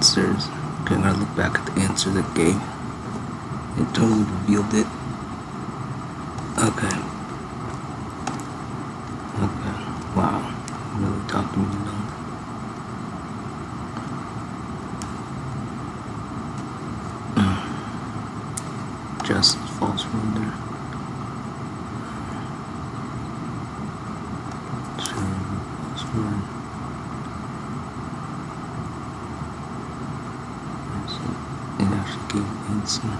answers. Okay, I'm gonna look back at the answers it gave. It totally revealed it. Okay. Okay. Wow. Really talking me down. Just false wonder. True false word. It actually gave an answer.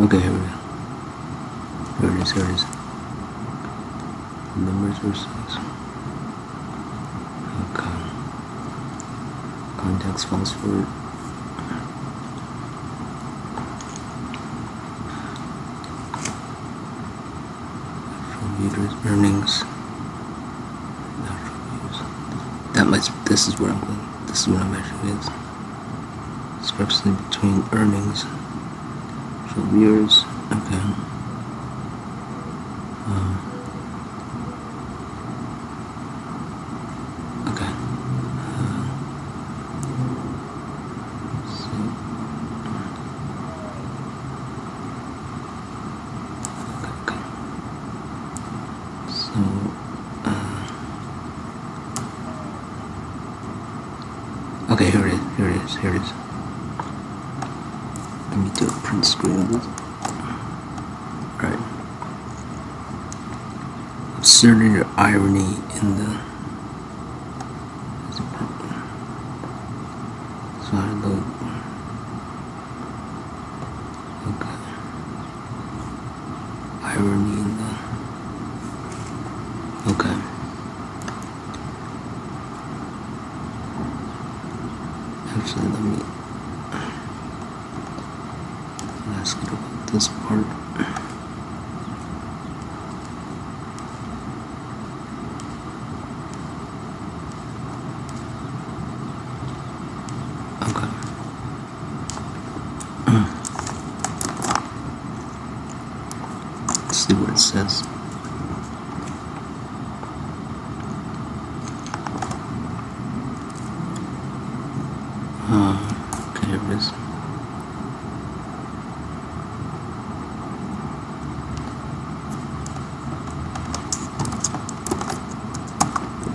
Okay, here we go. Here it is, here it is. The numbers are 6. Okay. Context false word. Natural meters, earnings. Natural views. That much, this is where I'm going. This is what I'm measuring is. Discrepancy between earnings. Natural viewers. Okay. Okay. Okay, here it is, here it is, here it is. Let me do a print screen of this. Right. Absurdity or irony in the side load. Okay. Irony in the. Okay. Actually, let me ask it about this part. Okay. Let's see what it says. Okay, here it is.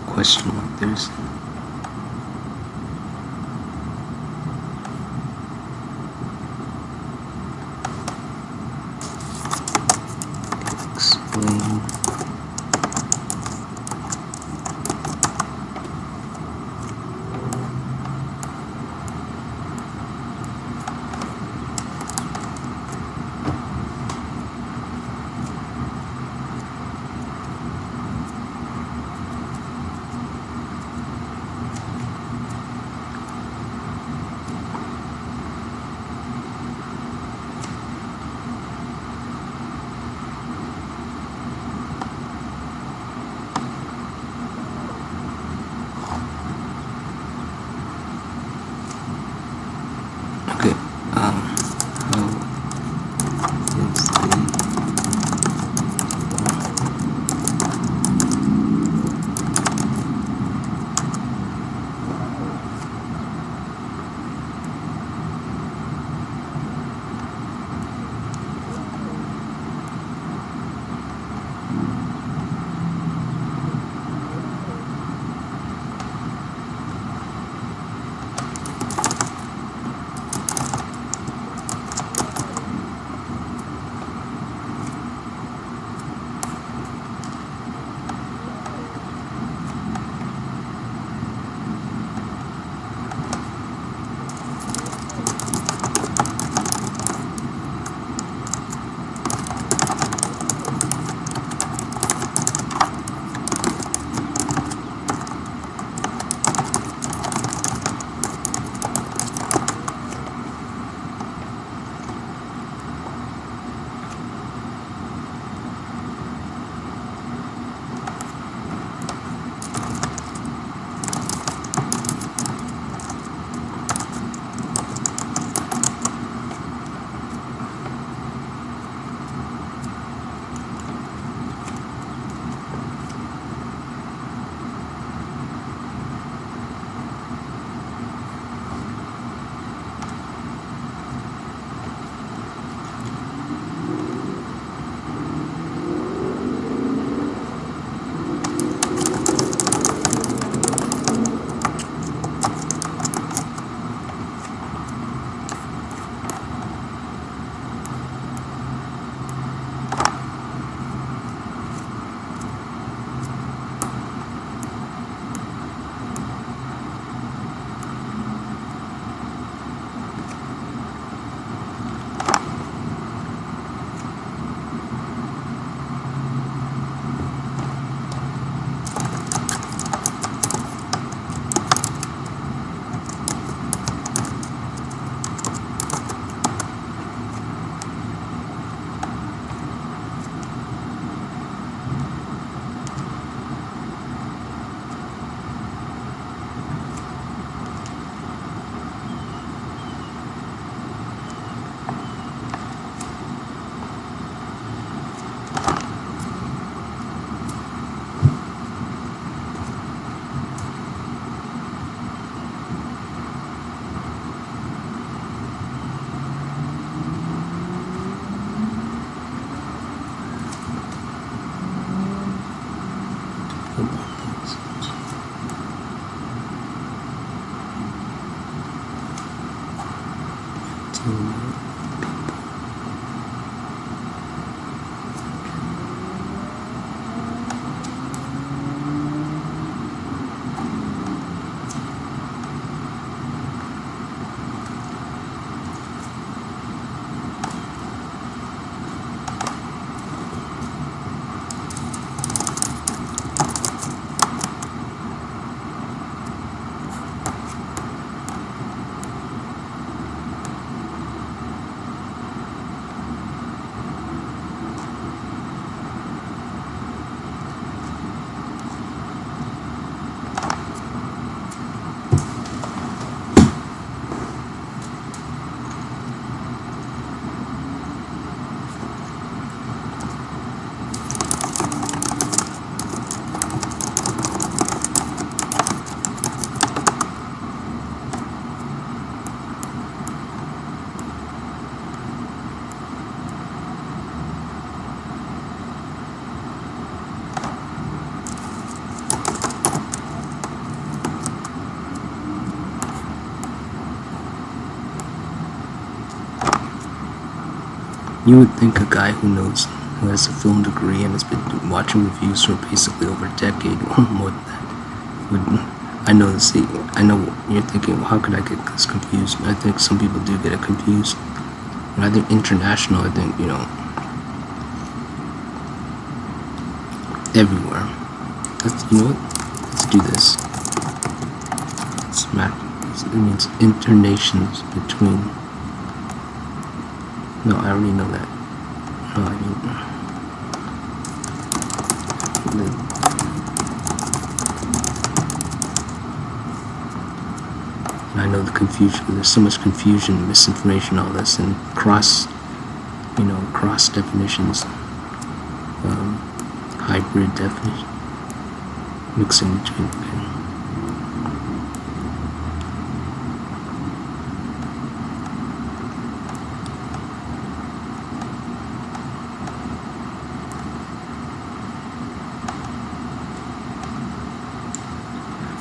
Question mark, there's explain. You would think a guy who has a film degree and has been watching reviews for basically over a decade or more than that would. I know you're thinking, well, how could I get this confused? I think some people do get it confused. And I think international, I think, everywhere. You know what? Let's do this. It means internations between. No, I already know that. No, I mean, and I know the confusion. There's so much confusion, misinformation, all this, and cross definitions, hybrid definition, mixing between.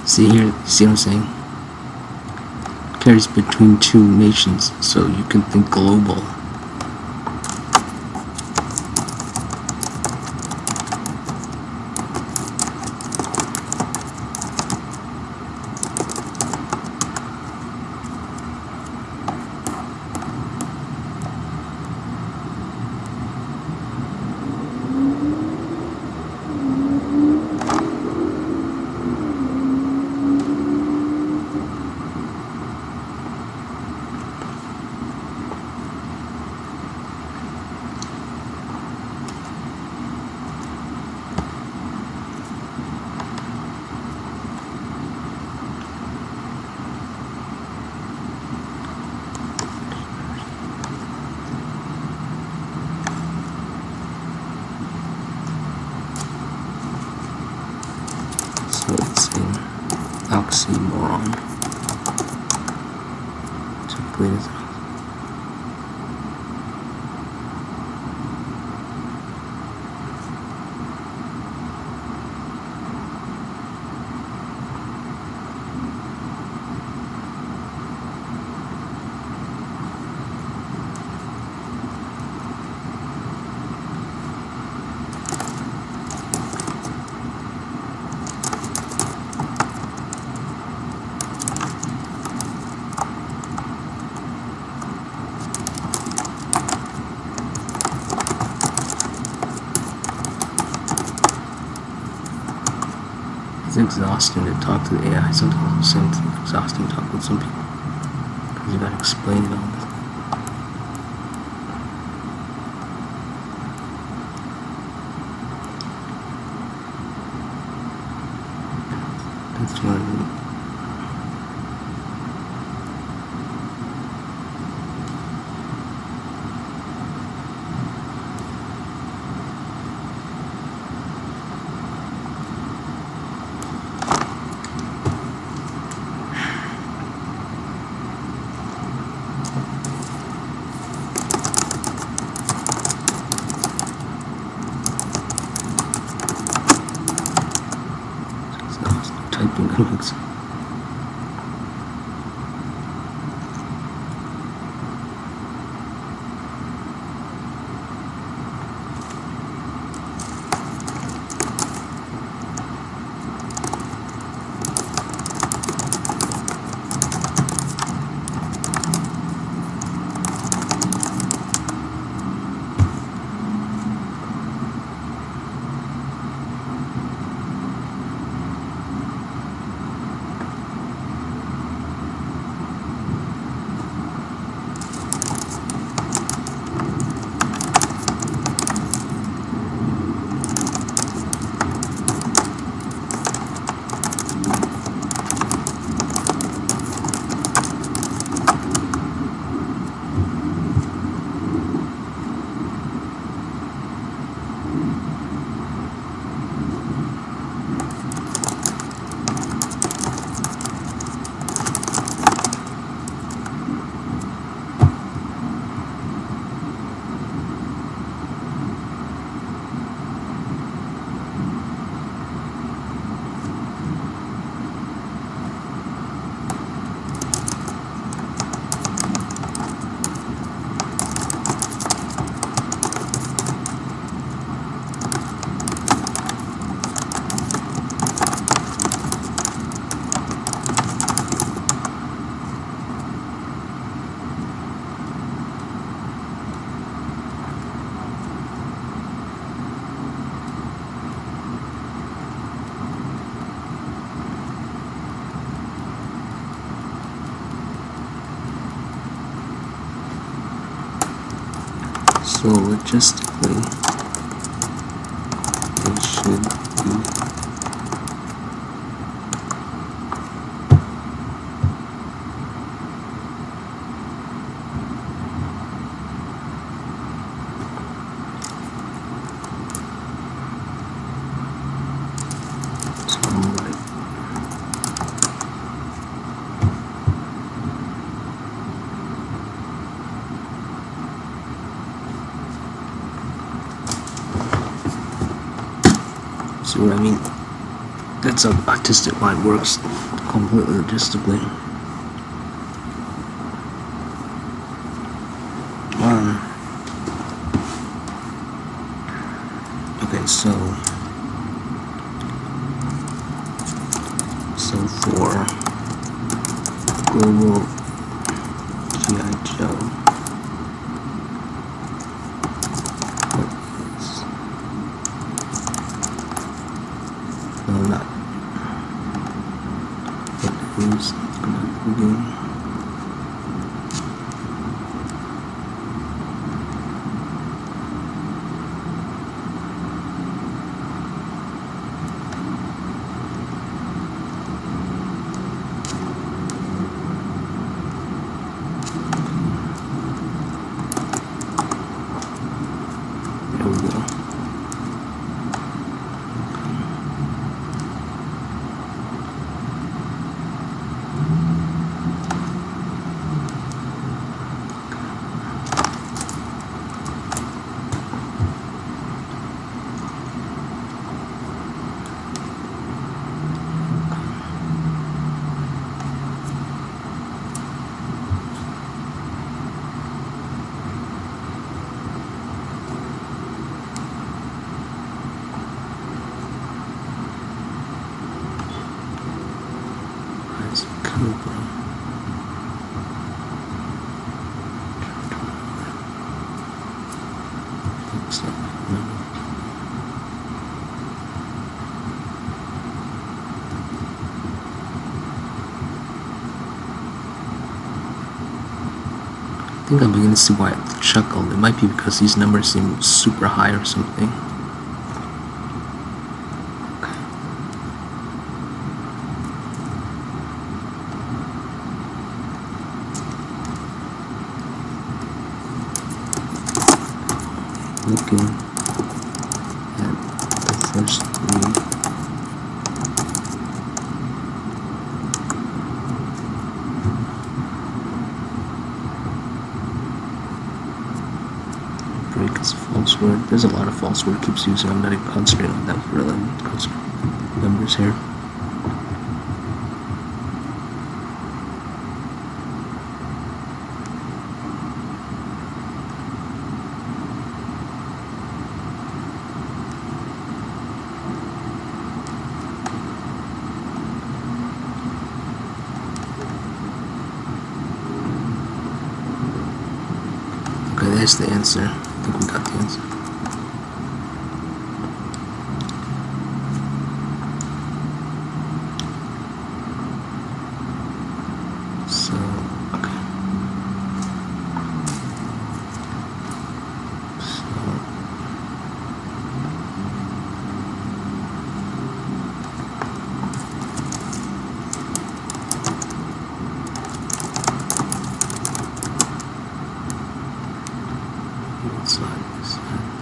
See here, see what I'm saying? Carries between two nations, so you can think global. So it's an oxymoron. Typically it is. It's exhausting to talk to the AI. Sometimes it's exhausting to talk with some people because you gotta explain it all. That's one of them. Typing So logistically, they should be see what I mean? That's how artistic line works completely logistically. Okay, so for global G.I. Joe, what is not what is gonna be I think I'm beginning to see why I chuckled. It might be because these numbers seem super high or something. Looking at the first three. Break is a false word. There's a lot of false word it keeps using. I'm not even concentrating on that for 11 numbers here. Okay, there's the answer. I think we got the answer. So, okay. Inside this side.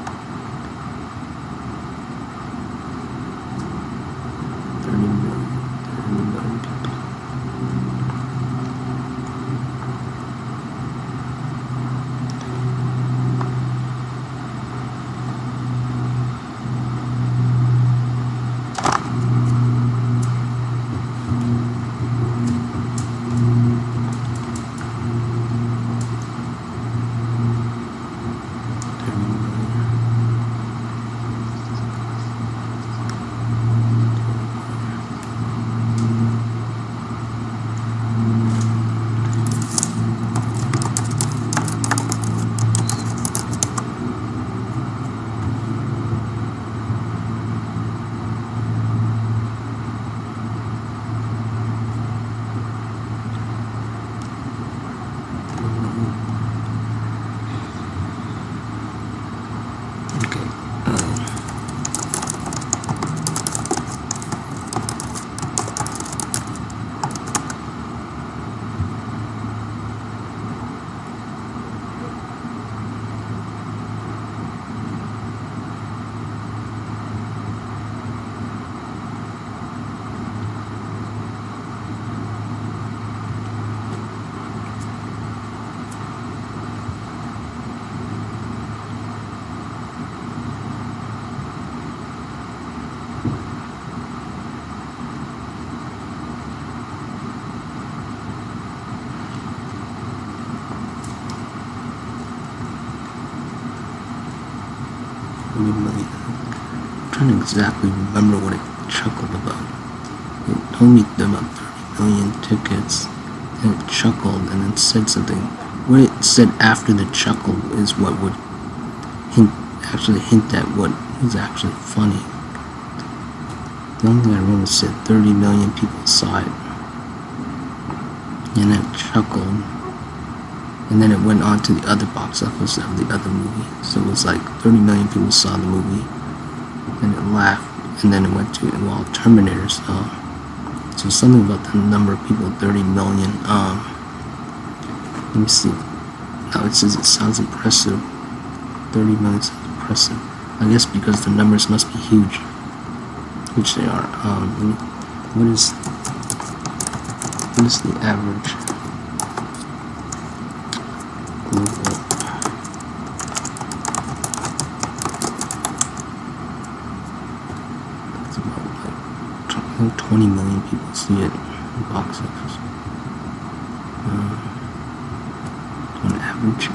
30 million. I'm trying to exactly remember what I chuckled about. It told me about 30 million tickets, and it chuckled and then said something. What it said after the chuckle is what would actually hint at what was actually funny. The only thing I remember said 30 million people saw it, and it chuckled, and then it went on to the other box office of the other movie. So it was like 30 million people saw the movie, and it laughed, and then it went to, well, Terminator saw. So something about the number of people, 30 million. Let me see. Now it says it sounds impressive. 30 million sounds impressive. I guess because the numbers must be huge, which they are. What is the average global? It's about like 20 million people see it in the box office. On average.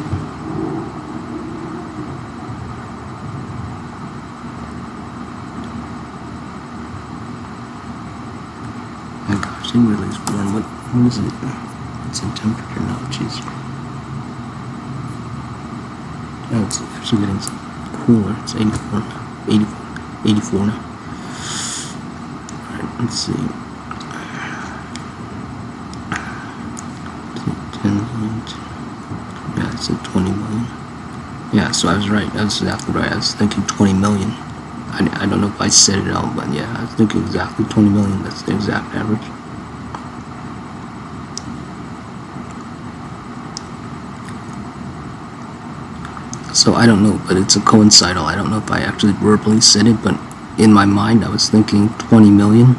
My gosh, it really is warm. What is it? It's in temperature now, jeez. Oh, it's actually getting cooler. It's 84 now. Alright, let's see. 10 million. Yeah, it's at 20 million. Yeah, so I was right. I was exactly right. I was thinking 20 million. I don't know if I said it out, but yeah, I was thinking exactly 20 million. That's the exact average. So I don't know, but it's a coincidental. I don't know if I actually verbally said it, but in my mind I was thinking 20 million,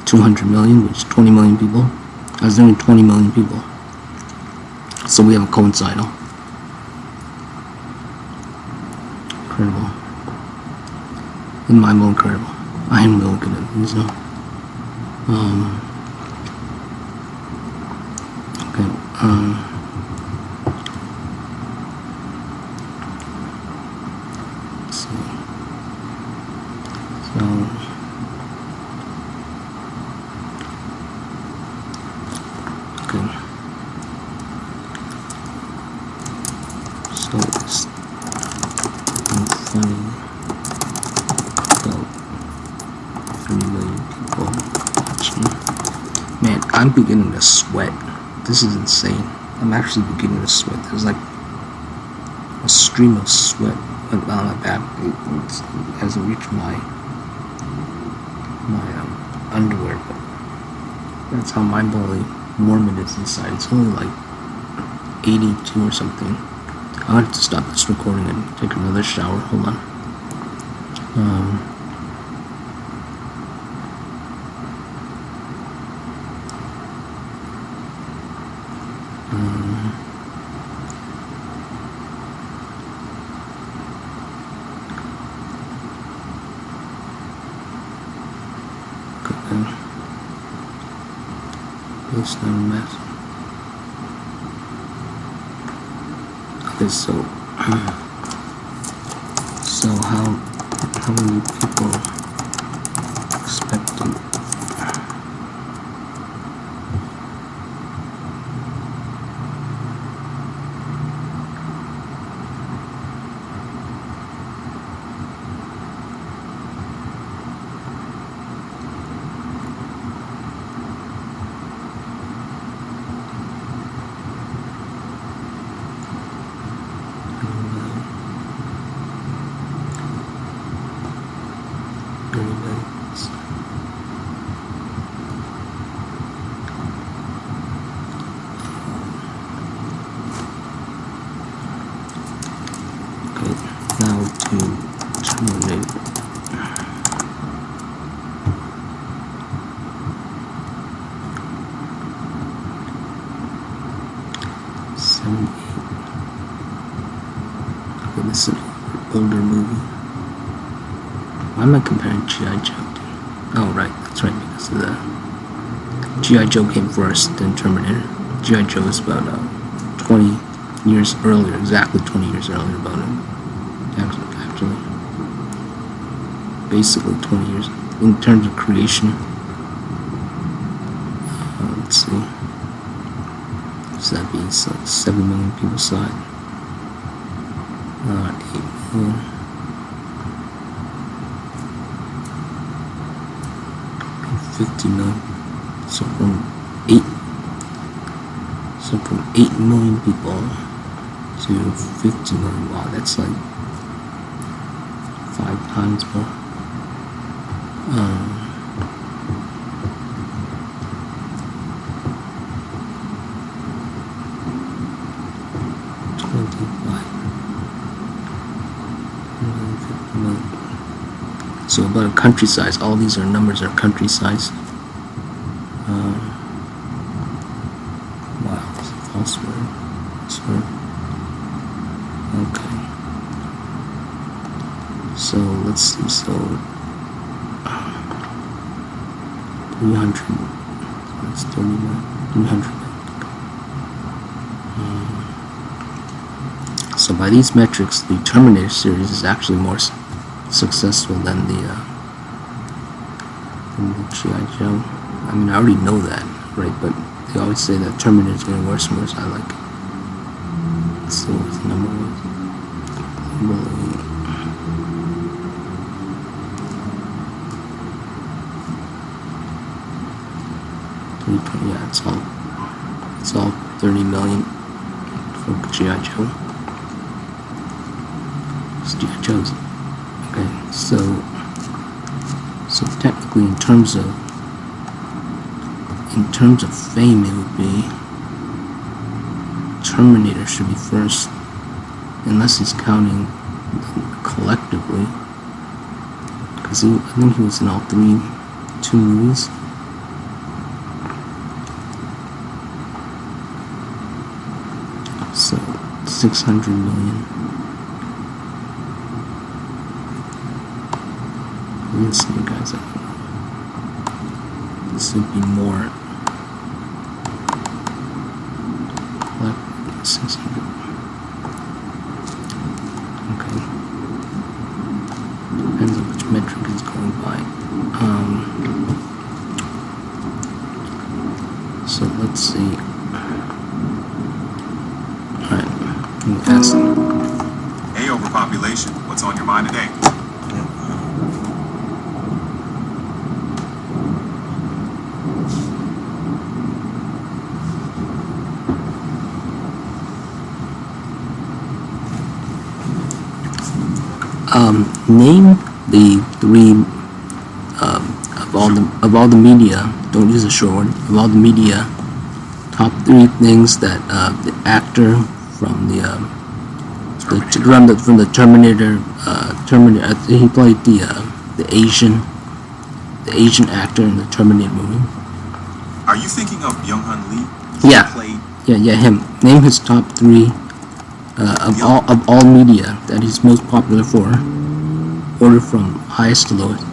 200 million, which is 20 million people. I was thinking 20 million people. So we have a coincidental. Incredible. In my mind, incredible. I am really good at these now. Okay. So it's funny about 30 million people watching. Man, I'm beginning to sweat. This is insane. I'm actually beginning to sweat. There's like a stream of sweat went down my back. It hasn't reached my underwear, but that's how mind-blowing warm it is inside. It's only like 82 or something. I'll have to stop this recording and take another shower. Hold on. Based on mass. Okay, so how many people expecting? Now to terminate. Okay, this is an older movie. Why am I comparing G.I. Joe to? Oh, right, that's right, because of the G.I. Joe came first, then Terminator. G.I. Joe is about 20 years earlier, exactly 20 years earlier about it. Actually. basically 20 years in terms of creation. Let's see. So that means 7 million people saw it. 8 million. 50 million. So from 8 million people to 50 million. Wow, that's like 5 times more. 25 million, 50 million. So about a country size. All these are numbers are country size. Wow, it's a false word. Okay. So let's see. So 300. That's 30 million. 300. So by these metrics, the Terminator series is actually more successful than the G.I. Joe. I mean, I already know that, right? But they always say that Terminator is getting worse and worse. I like it. Let's see what the number was. Yeah, it's all 30 million for G.I. Joe. It's G.I. Joe's. Okay, so technically in terms of fame, it would be Terminator should be first, unless he's counting collectively, because I think he was in all 2 movies. So 600 million. Let's see, guys. This would be more. Like 600. Okay. Depends on which metric is going by. So let's see. Alright. Let me ask. Hey, overpopulation. What's on your mind today? Name the 3 of all the media. Don't use a short word. Of all the media, top 3 things that the actor from the Terminator. He played the Asian actor in the Terminator movie. Are you thinking of Byung-hun Lee? Yeah, him. Name his top 3 of all media that he's most popular for. Order from highest to lowest.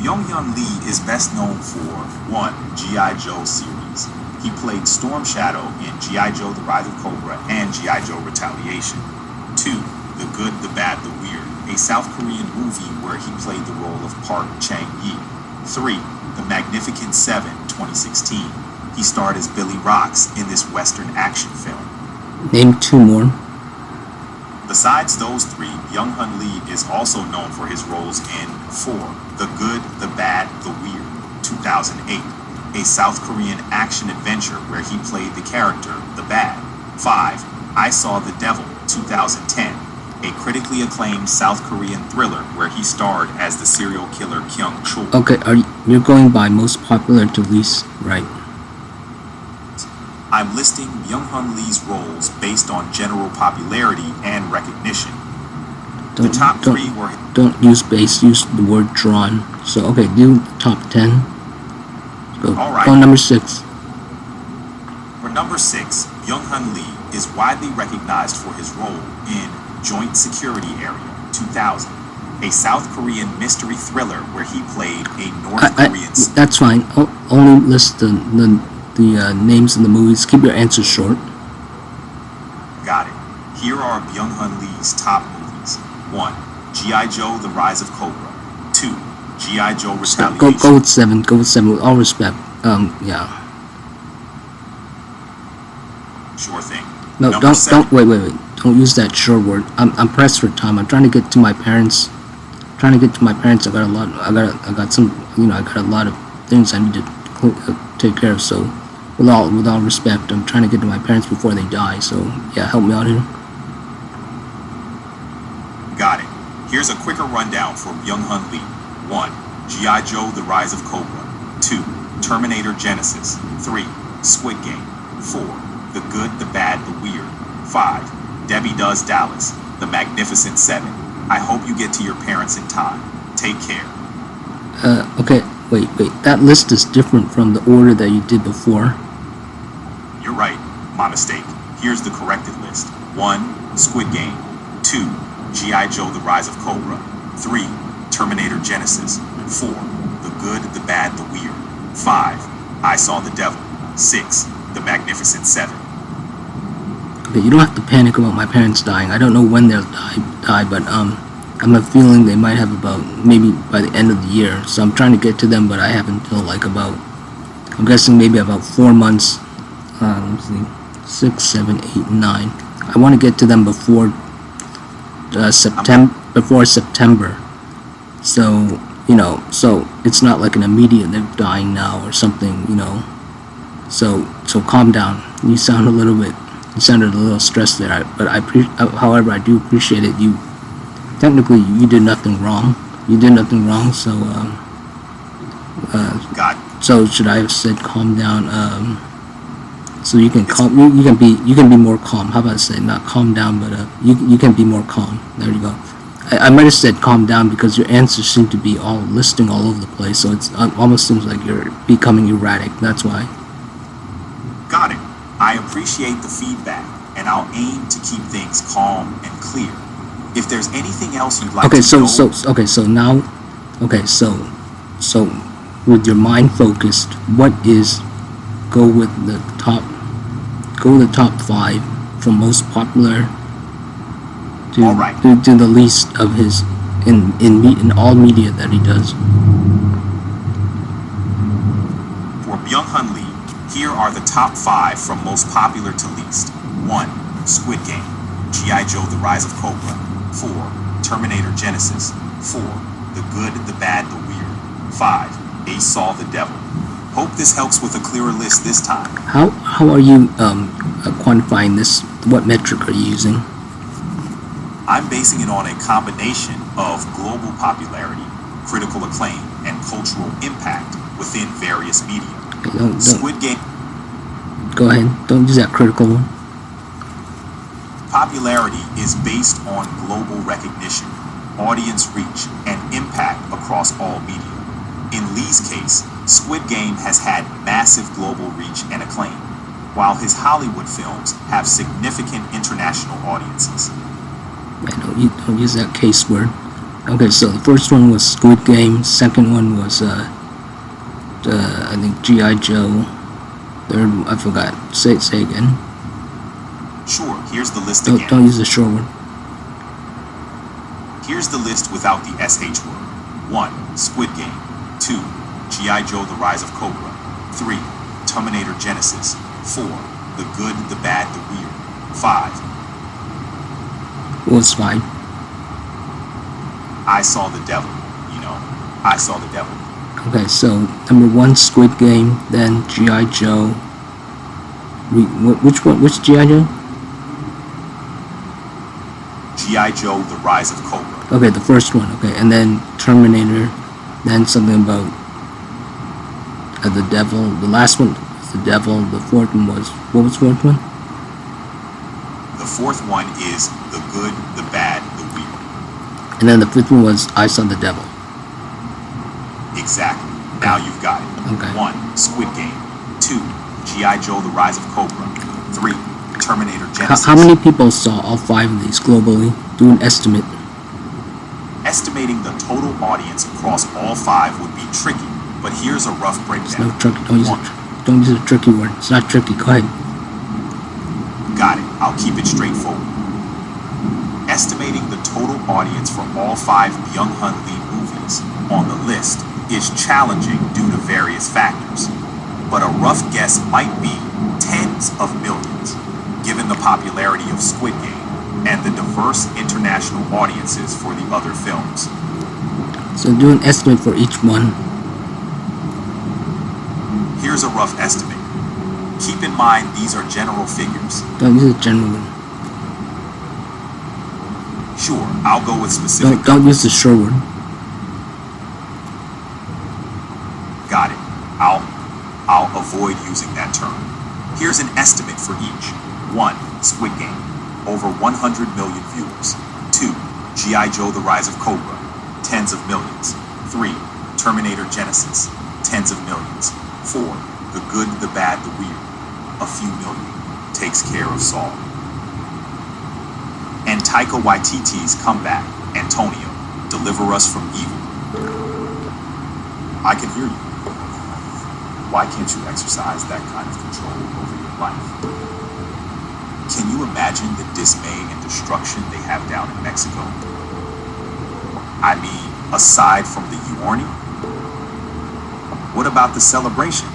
Byung-hun Lee is best known for 1. G.I. Joe series. He played Storm Shadow in G.I. Joe The Rise of Cobra and G.I. Joe Retaliation. 2. The Good, the Bad, the Weird, a South Korean movie where he played the role of Park Chang-yi. 3. The Magnificent Seven, 2016. He starred as Billy Rocks in this Western action film. Name 2 more. Besides those 3, Byung-hun Lee is also known for his roles in 4. The Good, the Bad, the Weird, 2008. A South Korean action-adventure where he played the character, the Bad. 5. I Saw the Devil, 2010. A critically acclaimed South Korean thriller where he starred as the serial killer Kyung-chul. Okay, you're going by most popular to least, right? I'm listing Byung-hun Lee's roles based on general popularity and recognition. The top 3 were... Don't use base, use the word drawn. So, okay, do the top 10. Go, Alright. Go number 6. For number 6, Byung-hun Lee is widely recognized for his role in Joint Security Area, 2000. A South Korean mystery thriller where he played a North Korean... That's fine. Only list the names in the movies. Keep your answers short. Got it. Here are Byung-hun Lee's top movies. 1. G.I. Joe, The Rise of Cobra. 2. G.I. Joe Stop. Retaliation. Go with 7. Go with 7 with all respect. Yeah. Sure thing. No, Number 7. don't, wait. Don't use that sure word. I'm pressed for time. I'm trying to get to my parents. I got a lot. I got some. I got a lot of things I need to take care of. So, with all respect, I'm trying to get to my parents before they die. So, yeah, help me out here. Got it. Here's a quicker rundown for Byung-hun Lee. 1. G.I. Joe, The Rise of Cobra. 2. Terminator Genesis. 3. Squid Game. 4. The Good, the Bad, the Weird. 5. Debbie Does Dallas. The Magnificent 7. I hope you get to your parents in time. Take care. Okay, wait. That list is different from the order that you did before. You're right. My mistake. Here's the corrected list. 1. Squid Game. 2. G.I. Joe, The Rise of Cobra. 3. Terminator Genesis. 4. The Good, the Bad, the Weird. 5. I Saw the Devil. 6. The Magnificent 7. Okay, you don't have to panic about my parents dying. I don't know when they'll die, but I'm a feeling they might have about maybe by the end of the year. So I'm trying to get to them, but I have until like about, I'm guessing maybe about 4 months. Let's see, 6, 7, 8, 9. I want to get to them before September. So so it's not like an immediate they're dying now or something. So calm down. You sounded a little stressed there. But however, I do appreciate it. Technically, you did nothing wrong. So so should I have said calm down? So you can you can be more calm. How about I say not calm down, but you can be more calm. There you go. I might have said calm down because your answers seem to be all listing all over the place. So it almost seems like you're becoming erratic. That's why. Got it. I appreciate the feedback, and I'll aim to keep things calm and clear. If there's anything else you'd like to know... So with your mind focused, what is... Go with the top 5 from most popular to, all right. to the least of his in all media that he does. For Byung-hun Lee, here are the top 5 from most popular to least. 1. Squid Game. G.I. Joe, The Rise of Cobra. 4. Terminator Genesis. 4. The Good, the Bad, the Weird. 5. I Saw the Devil. Hope this helps with a clearer list this time. How are you quantifying this? What metric are you using? I'm basing it on a combination of global popularity, critical acclaim, and cultural impact within various media. Okay, Squid Game. Go ahead. Don't use that critical one. Popularity is based on global recognition, audience reach, and impact across all media. In Lee's case, Squid Game has had massive global reach and acclaim, while his Hollywood films have significant international audiences. Don't use that case word. Okay, so the first one was Squid Game. Second one was I think G.I. Joe. Third, I forgot. Say again. Sure. Here's the list again. Don't use the short word. Here's the list without the SH word. 1. Squid Game. 2. G.I. Joe, The Rise of Cobra. 3. Terminator Genesis. 4. The Good, the Bad, the Weird. 5. What was 5? I Saw the Devil. I Saw the Devil. Okay, so number 1, Squid Game, then G.I. Joe. Which one? Which G.I. Joe? G.I. Joe, The Rise of Cobra. Okay, the first one. Okay, and then Terminator, then something about the devil. The last one was the devil. The fourth one was... What was the fourth one? The fourth one is The Good, the Bad, the Weird. And then the fifth one was I Saw the Devil. Exactly. Now you've got it. Okay. 1. Squid Game. 2. G.I. Joe, The Rise of Cobra. 3. Terminator Genesis. How many people saw all 5 of these globally? Do an estimate. Estimating the total audience across all 5 would be tricky, but here's a rough breakdown. No tricky. Don't use a tricky word. It's not tricky. Go ahead. Got it. I'll keep it straightforward. Estimating the total audience for all 5 Byung-hun Lee movies on the list is challenging due to various factors, but a rough guess might be tens of millions, given the popularity of Squid Game and the diverse international audiences for the other films. So do an estimate for each one. Here's a rough estimate. Keep in mind these are general figures. Don't use a general one. Sure, I'll go with specific. Don't use the short word. Got it. I'll avoid using that term. Here's an estimate for each. 1. Squid Game, over 100 million viewers. 2. G.I. Joe: The Rise of Cobra, tens of millions. 3. Terminator Genesis, tens of millions. 4. The Good, the Bad, the Weird, a few million, takes care of Saul. And Taika Waititi's comeback, Antonio, Deliver Us from Evil. I can hear you. Why can't you exercise that kind of control over your life? Can you imagine the dismay and destruction they have down in Mexico? I mean, aside from the Yorni, what about the celebration?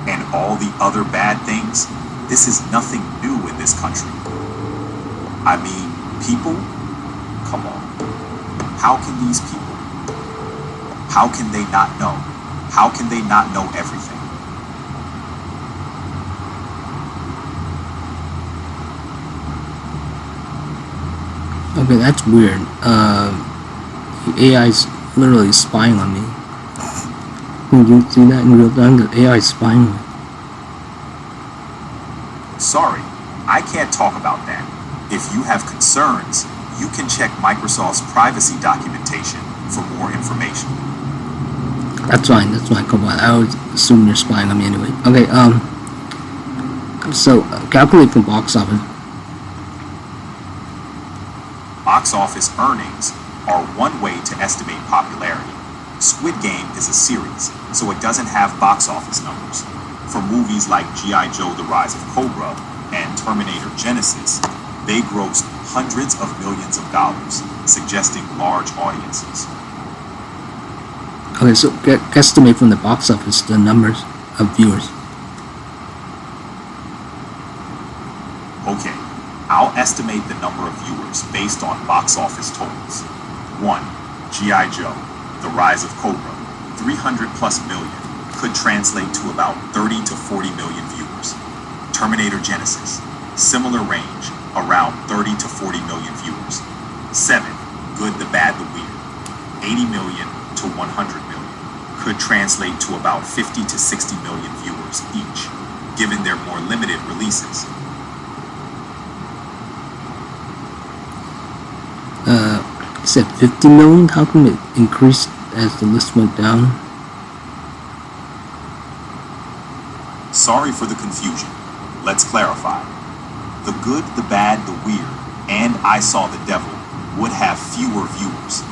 And all the other bad things? This is nothing new in this country. I mean, people? Come on. How can these people? How can they not know? How can they not know everything? Okay, that's weird. The AI's literally spying on me. Can you see that in real time? The AI is spying on me. Sorry, I can't talk about that. If you have concerns, you can check Microsoft's privacy documentation for more information. That's fine, come on. I always assume you're spying on me anyway. Okay, so calculate from box office. Box office earnings are one way to estimate popularity. Squid Game is a series, so it doesn't have box office numbers. For movies like G.I. Joe: The Rise of Cobra and Terminator Genesis, they grossed hundreds of millions of dollars, suggesting large audiences. Okay, so guesstimate from the box office the numbers of viewers. Okay, I'll estimate the number of viewers based on box office totals. 1. G.I. Joe: The Rise of Cobra, 300 plus million, could translate to about 30 to 40 million viewers. Terminator Genesis, similar range, around 30 to 40 million viewers. 7. Good, the Bad, the Weird, 80 million to 100 million, could translate to about 50 to 60 million viewers each, given their more limited releases. You said 50 million? How come it increased as the list went down? Sorry for the confusion. Let's clarify. The Good, the Bad, the Weird, and I Saw the Devil would have fewer viewers,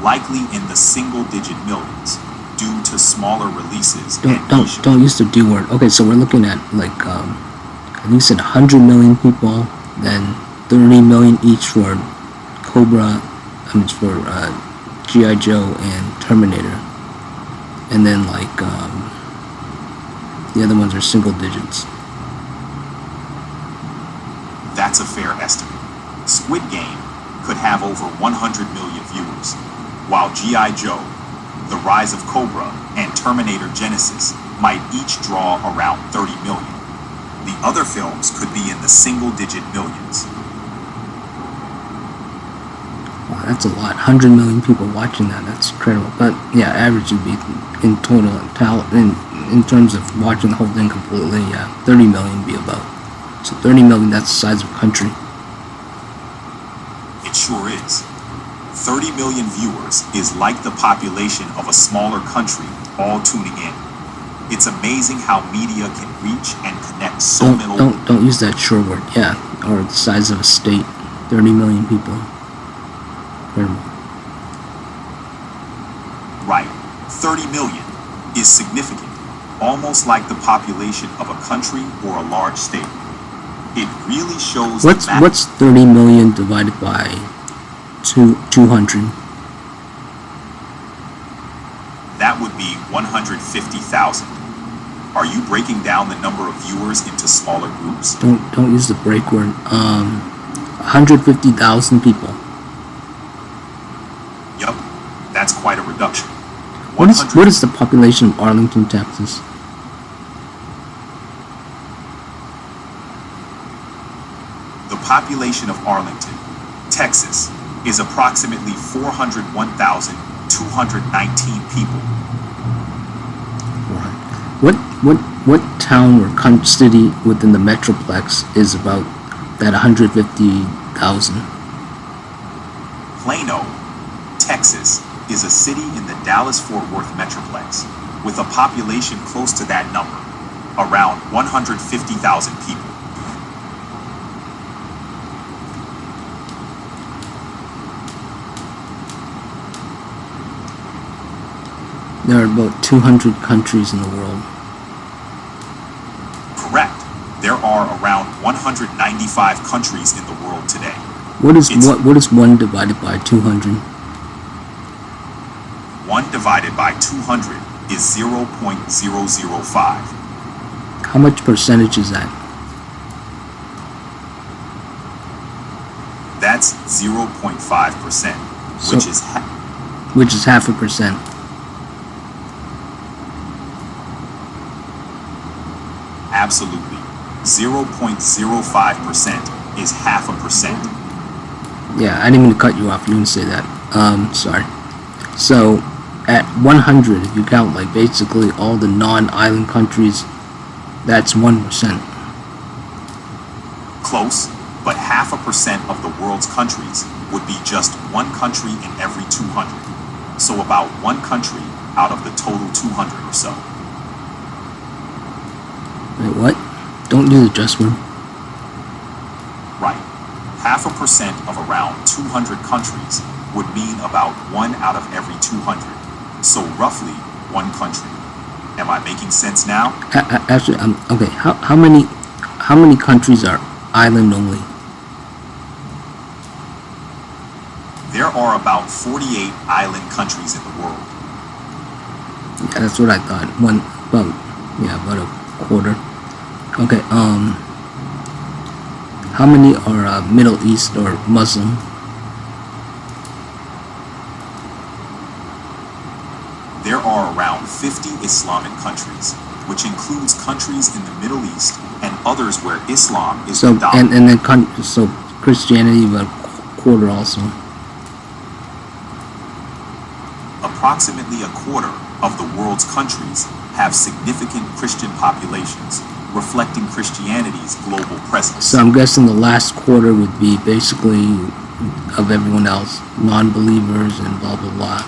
likely in the single-digit millions, due to smaller releases. Don't use the D word. Okay, so we're looking at like at least 100 million people, then 30 million each for Cobra, for G.I. Joe and Terminator, and then like the other ones are single digits. That's a fair estimate. Squid Game could have over 100 million viewers, while G.I. Joe, The Rise of Cobra, and Terminator Genesis might each draw around 30 million. The other films could be in the single-digit millions. Wow, that's a lot. 100 million people watching that. That's incredible. But yeah, average would be in total in terms of watching the whole thing completely. Yeah, 30 million would be about. So 30 million, that's the size of a country. It sure is. 30 million viewers is like the population of a smaller country all tuning in. It's amazing how media can reach and connect so many. Don't use that short word. Yeah, or the size of a state. 30 million people. Incredible. Right. 30 million is significant, almost like the population of a country or a large state. It really shows. What's 30 million divided by 200. That would be 150,000. Are you breaking down the number of viewers into smaller groups? Don't use the break word. 150,000 people. Yup, that's quite a reduction. What is the population of Arlington, Texas? The population of Arlington, Texas, is approximately 401,219 people. What town or city within the Metroplex is about that 150,000? Plano, Texas, is a city in the Dallas-Fort Worth Metroplex with a population close to that number, around 150,000 people. There are about 200 countries in the world. Correct. There are around 195 countries in the world today. What is 1 divided by 200? 1 divided by 200 is 0.005. How much percentage is that? That's 0.5%, which is half a percent. Absolutely. 0.05% is half a percent. Yeah, I didn't mean to cut you off. You didn't say that. Sorry. So, at 100, if you count like basically all the non-island countries, that's 1%. Close, but half a percent of the world's countries would be just one country in every 200. So about one country out of the total 200 or so. Wait, what? Don't use the just word. Right. Half a percent of around 200 countries would mean about 1 out of every 200. So roughly one country. Am I making sense now? Actually, okay. How many countries are island only? There are about 48 island countries in the world. Yeah, that's what I thought. About a quarter. Okay. How many are Middle East or Muslim? There are around 50 Islamic countries, which includes countries in the Middle East and others where Islam is the dominant. So Christianity about a quarter also. Approximately a quarter of the world's countries have significant Christian populations, reflecting Christianity's global presence. So I'm guessing the last quarter would be basically of everyone else, non-believers and blah blah blah.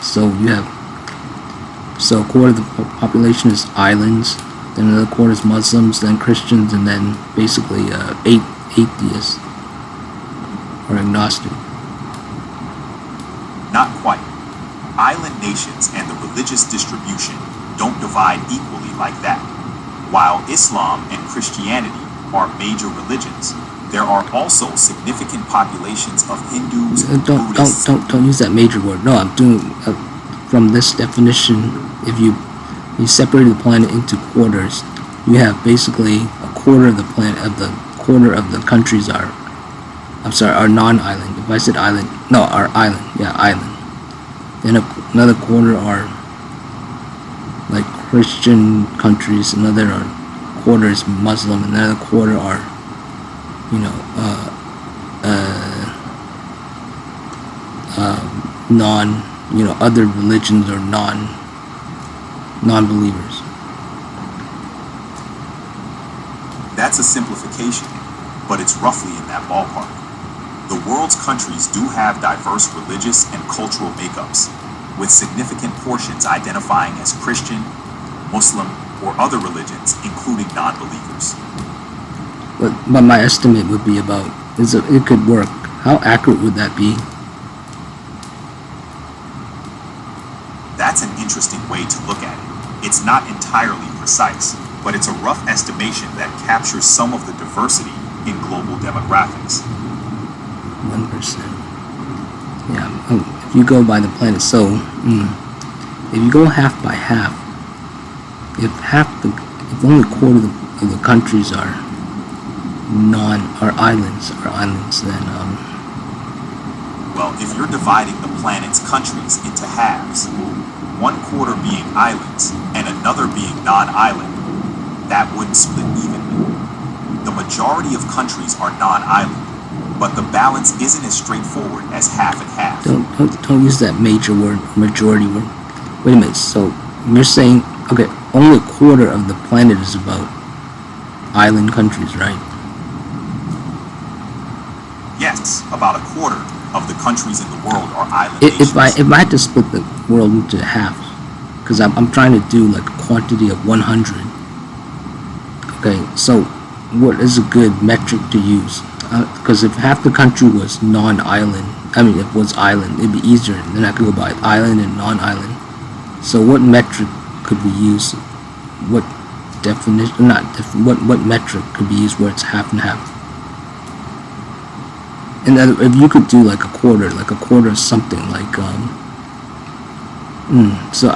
So a quarter of the population is islands, then another quarter is Muslims, then Christians, and then basically atheists or agnostic. Not quite. Island nations and the religious distribution don't divide equally like that. While Islam and Christianity are major religions, there are also significant populations of Hindus, Buddhists. Don't use that major word. No, I'm doing from this definition. If you separate the planet into quarters, you have basically a quarter of the planet quarter of the countries are non-island. If I said island, no, are island. Yeah, island. Then another quarter are like Christian countries, another quarter is Muslim, another quarter are other religions or non-believers. That's a simplification, but it's roughly in that ballpark. The world's countries do have diverse religious and cultural makeups, with significant portions identifying as Christian, Muslim, or other religions, including non-believers. But my estimate would be it could work. How accurate would that be? That's an interesting way to look at it. It's not entirely precise, but it's a rough estimation that captures some of the diversity in global demographics. 1%. Yeah. If you go by the planet, so if you go half by half, if only a quarter of the countries are islands, then Well, if you're dividing the planet's countries into halves, one quarter being islands and another being non-island, that wouldn't split evenly. The majority of countries are non-island, but the balance isn't as straightforward as half and half. don't use that majority word. Wait a minute. So you're saying, okay, only a quarter of the planet is about island countries, right? Yes, about a quarter of the countries in the world are island nations. If I had to split the world into half, because I'm trying to do like a quantity of 100. Okay, so what is a good metric to use? Because if half the country was non-island, if it was island, it'd be easier. Then I could go by island and non-island. So what metric could we use? What definition? What metric could be used where it's half and half? And if you could do like a quarter of something, like so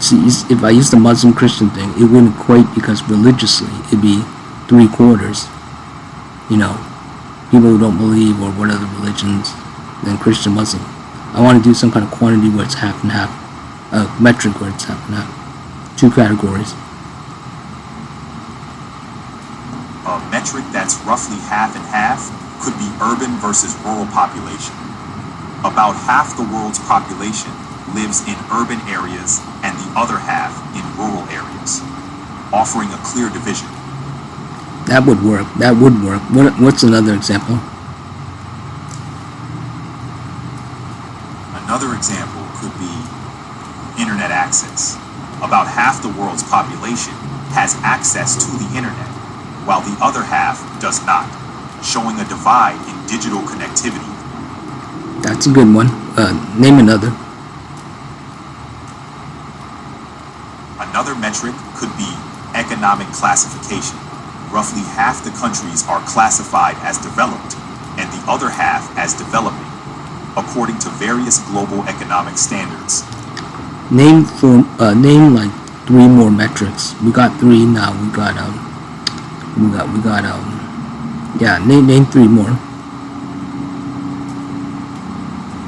see, if I use the Muslim Christian thing, it wouldn't equate, because religiously it'd be 3/4. People who don't believe, or what other religions than Christian, Muslim. I want to do some kind of quantity where it's half and half, metric where it's half and half. 2 categories. A metric that's roughly half and half could be urban versus rural population. About half the world's population lives in urban areas and the other half in rural areas, offering a clear division. That would work. What's another example? Another example could be internet access. About half the world's population has access to the internet, while the other half does not, showing a divide in digital connectivity. That's a good one. Name another. Another metric could be economic classification. Roughly half the countries are classified as developed and the other half as developing, according to various global economic standards. Name like 3 more metrics. We got 3 now. Name 3 more.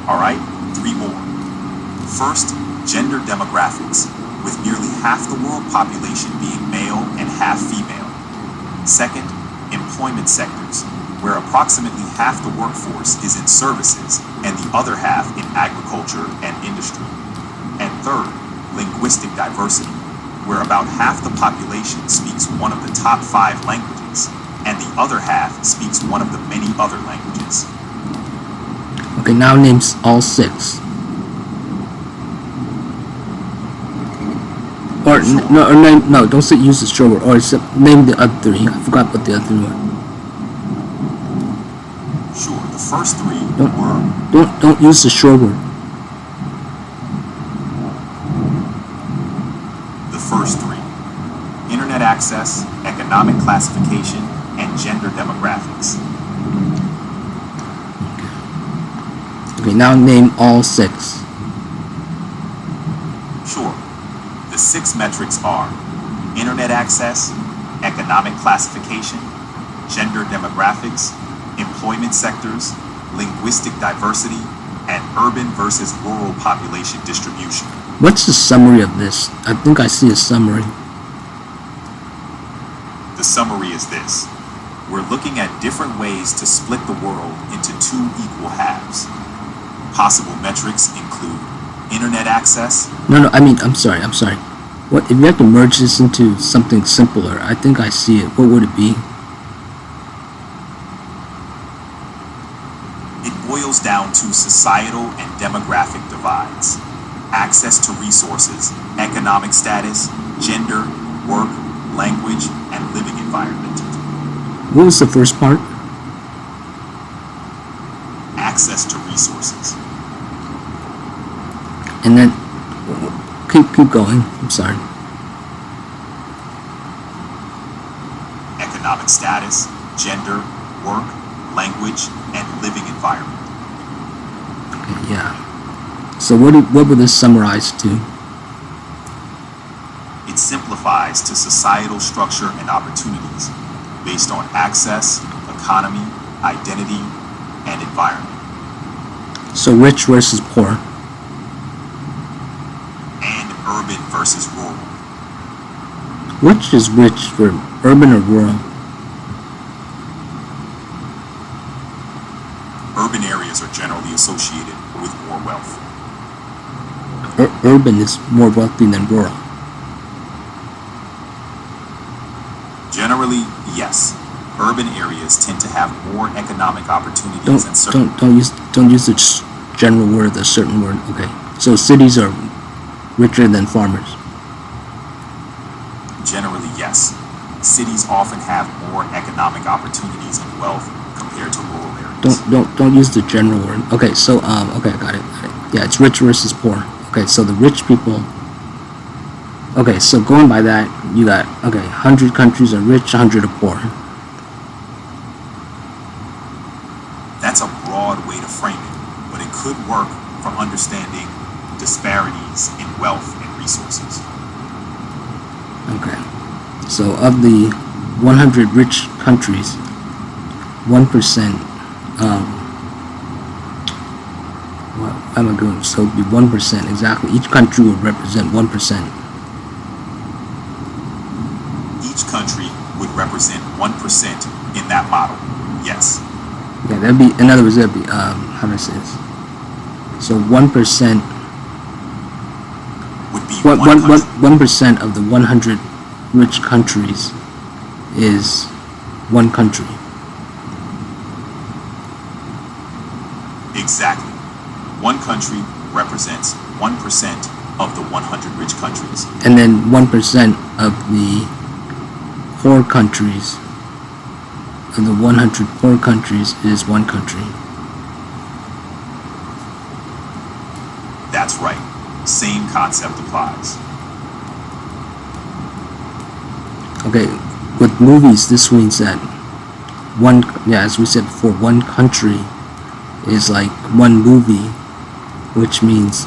All right, 3 more. First, gender demographics, with nearly half the world population being male and half female. Second, employment sectors, where approximately half the workforce is in services and the other half in agriculture and industry. And third, linguistic diversity, where about half the population speaks one of the top 5 languages and the other half speaks one of the many other languages. Okay, now names all 6. Or sure. No, don't say use the short word. Or name the other 3. I forgot what the other 3 were. Sure, the first 3 were. Don't use the short word. The first 3: internet access, economic classification, and gender demographics. Okay, now name all 6. Sure. The 6 metrics are internet access, economic classification, gender demographics, employment sectors, linguistic diversity, and urban versus rural population distribution. What's the summary of this? I think I see a summary. The summary is this. We're looking at different ways to split the world into 2 equal halves. Possible metrics include internet access. No, I'm sorry. What if you have to merge this into something simpler? I think I see it. What would it be? It boils down to societal and demographic divides, access to resources, economic status, gender, work, language, and living environment. What was the first part? Access to resources. And then keep going. I'm sorry. Economic status, gender, work, language, and living environment. Yeah. So what would this summarize to? It simplifies to societal structure and opportunities based on access, economy, identity, and environment. So rich versus poor. And urban versus rural. Which is rich, for urban or rural? Urban areas are generally associated with more wealth. Urban is more wealthy than rural. Generally, yes. Urban areas tend to have more economic opportunities and Don't use the general word, the certain word. Okay. So cities are richer than farmers. Generally, yes. Cities often have more economic opportunities and wealth compared to rural areas. Don't use the general word. Okay, so okay, got it. Yeah, it's rich versus poor. Okay, so the rich people. Okay, so going by that, you got 100 countries are rich, 100 are poor. That's a broad way to frame it, but it could work for understanding disparities in wealth and resources. Okay, so of the 100 rich countries, 1%. What am I doing? So it'd be 1% exactly. Each country would represent 1%. Each country would represent 1% in that model. Yes. Yeah, that'd be. In other words, that'd be. How do I say this? So 1% would be 1% of the 100 rich countries is one country. Exactly. One country represents 1% of the 100 rich countries. And then 1% of the poor countries, of the 100 poor countries, is one country. That's right. Same concept applies. Okay, with movies, this means that as we said before, one country is like one movie, which means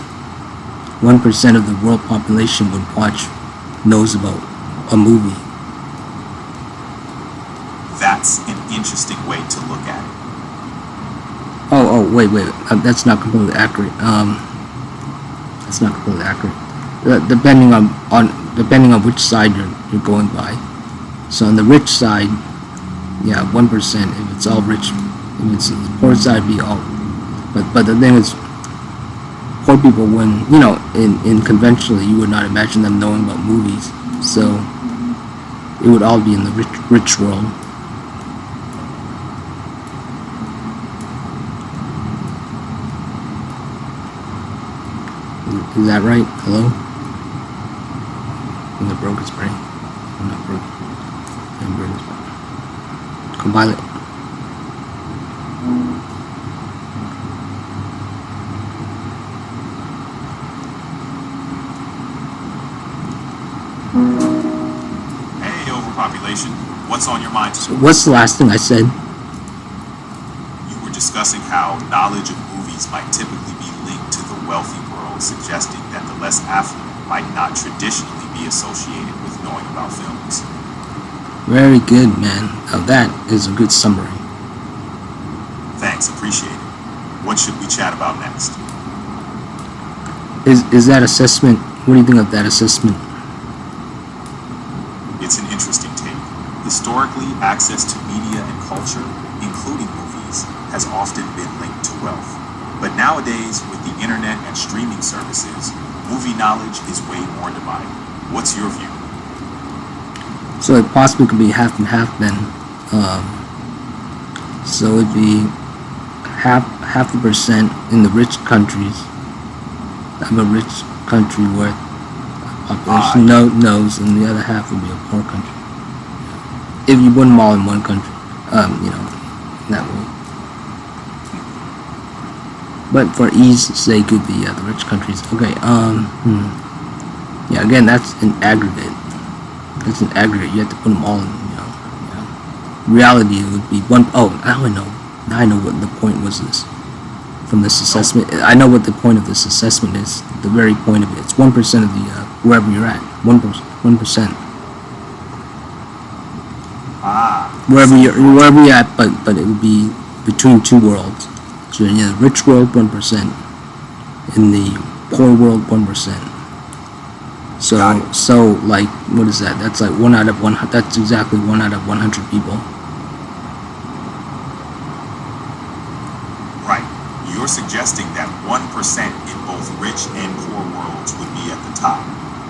1% of the world population knows about a movie. That's an interesting way to look at it. Wait, that's not completely accurate. That's not completely accurate. Depending on which side you're going by. So on the rich side, 1%. If it's all rich, if it's the poor side, be all. But the thing is, poor people, when in conventionally, you would not imagine them knowing about movies. So it would all be in the rich world. Is that right? Hello? I'm the broke is brain. I'm not broke. I'm broke is brain. Compile it. Hey, overpopulation. What's on your mind today? So what's the last thing I said? You were discussing how knowledge of movies might typically be linked to the wealthy world, suggesting that the less affluent might not traditionally be associated with knowing about films. Very good, man. Now that is a good summary. Thanks, appreciate it. What should we chat about next? Is that assessment? What do you think of that assessment? It's an interesting take. Historically, access to media and culture, including movies, has often been linked to wealth. But nowadays, with the internet and streaming services, movie knowledge is way more divided. What's your view? So it possibly could be half and half then. So it'd be half the percent in the rich countries. I'm a rich country where population knows, and the other half would be a poor country. If you put them all in one country, that way. But for ease sake, it would be the rich countries. Okay. Yeah. Again, that's an aggregate. It's an aggregate. You have to put them all in. Reality, it would be one. Oh, now I know. Now I know what the point was. This. from this assessment? I know what the point of this assessment is. The very point of it. It's 1% of the wherever you're at. 1%. Wherever you're at, but it would be between two worlds. So in the rich world, 1%. In the poor world, 1%. So like, what is that? That's like 1 out of 1. That's exactly 1 out of 100 people. Right. You're suggesting that 1% in both rich and poor worlds would be at the top.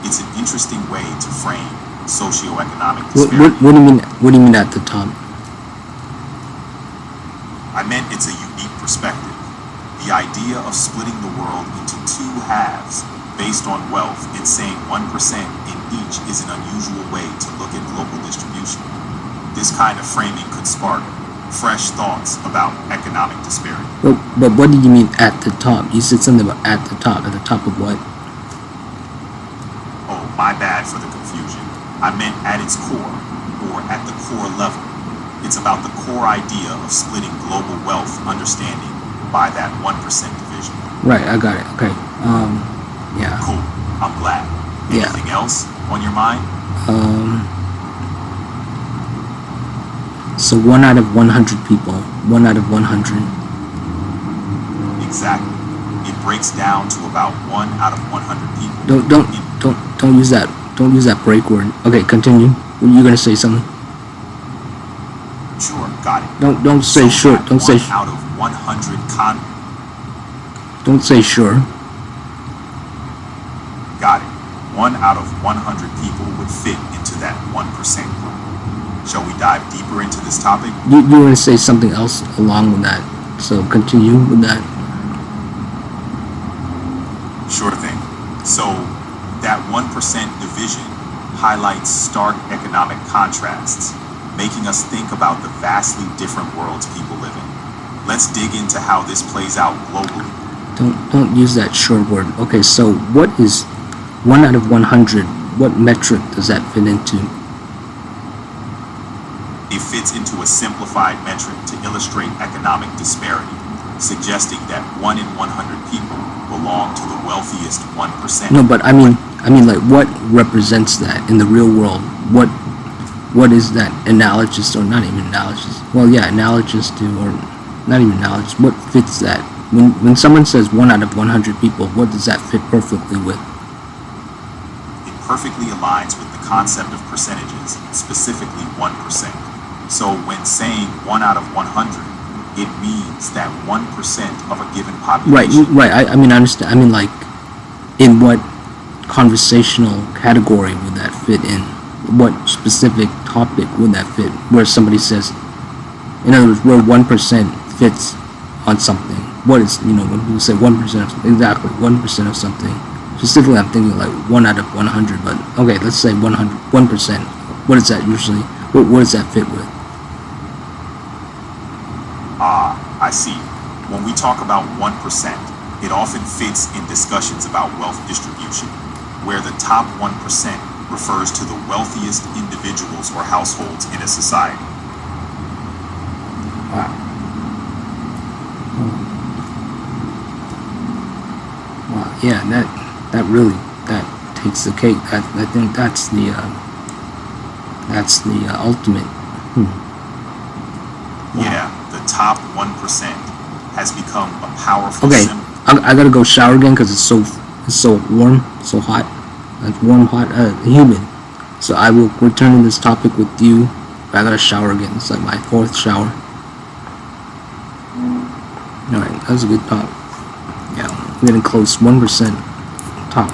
It's an interesting way to frame socioeconomic disparity. What do you mean? What do you mean at the top? I meant it's a unique perspective. The idea of splitting the world into two halves based on wealth and saying 1% in each is an unusual way to look at global distribution. This kind of framing could spark fresh thoughts about economic disparity. But what do you mean at the top? You said something about at the top. At the top of what? Oh, my bad for the confusion. I meant at its core, or at the core level. It's about the core idea of splitting global wealth understanding by that 1% division. Right, I got it. Okay. Yeah. Cool. I'm glad. Anything else on your mind? So 1 out of 100 people. 1 out of 100. Exactly. It breaks down to about 1 out of 100 people. Don't use that. Don't use that break word. Okay, continue. You're gonna say something. Sure, got it. Don't say sure. Don't say. 1 out of 100 Don't say sure. Got it. 1 out of 100 people would fit into that 1% group. Shall we dive deeper into this topic? You want to say something else along with that, so continue with that. Sure thing. So that 1% division highlights stark economic contrasts, making us think about the vastly different worlds people live in. Let's dig into how this plays out globally. Don't use that sure word. Okay, so what is 1 out of 100? What metric does that fit into? It fits into a simplified metric to illustrate economic disparity, suggesting that 1 in 100 people belong to the wealthiest 1%. No, but I mean, like, what represents that in the real world? What is that analogous, or not even analogous? Well, yeah, analogous to, or not even analogous. What fits that? When someone says 1 out of 100 people, what does that fit perfectly with? It perfectly aligns with the concept of percentages, specifically 1%. So when saying 1 out of 100, it means that 1% of a given population. Right. I mean, I understand. I mean, like, in what conversational category would that fit in? What specific topic would that fit? Where somebody says, in other words, where 1% fits on something. What is, when people say 1% of something, exactly 1% of something. Specifically, I'm thinking like 1 out of 100. But okay, let's say 1%. What is that usually? What does that fit with? I see. When we talk about 1%, it often fits in discussions about wealth distribution, where the top 1% refers to the wealthiest individuals or households in a society. Wow. Wow. Yeah, that really takes the cake. I think that's the ultimate. Yeah, the top 1% has become a powerful Okay, symbol. I gotta go shower again because it's so warm, so hot. It's warm, hot, humid. So I will return to this topic with you. I gotta shower again. It's like my 4th shower. Alright, that was a good talk. Yeah, we're getting close. 1% top.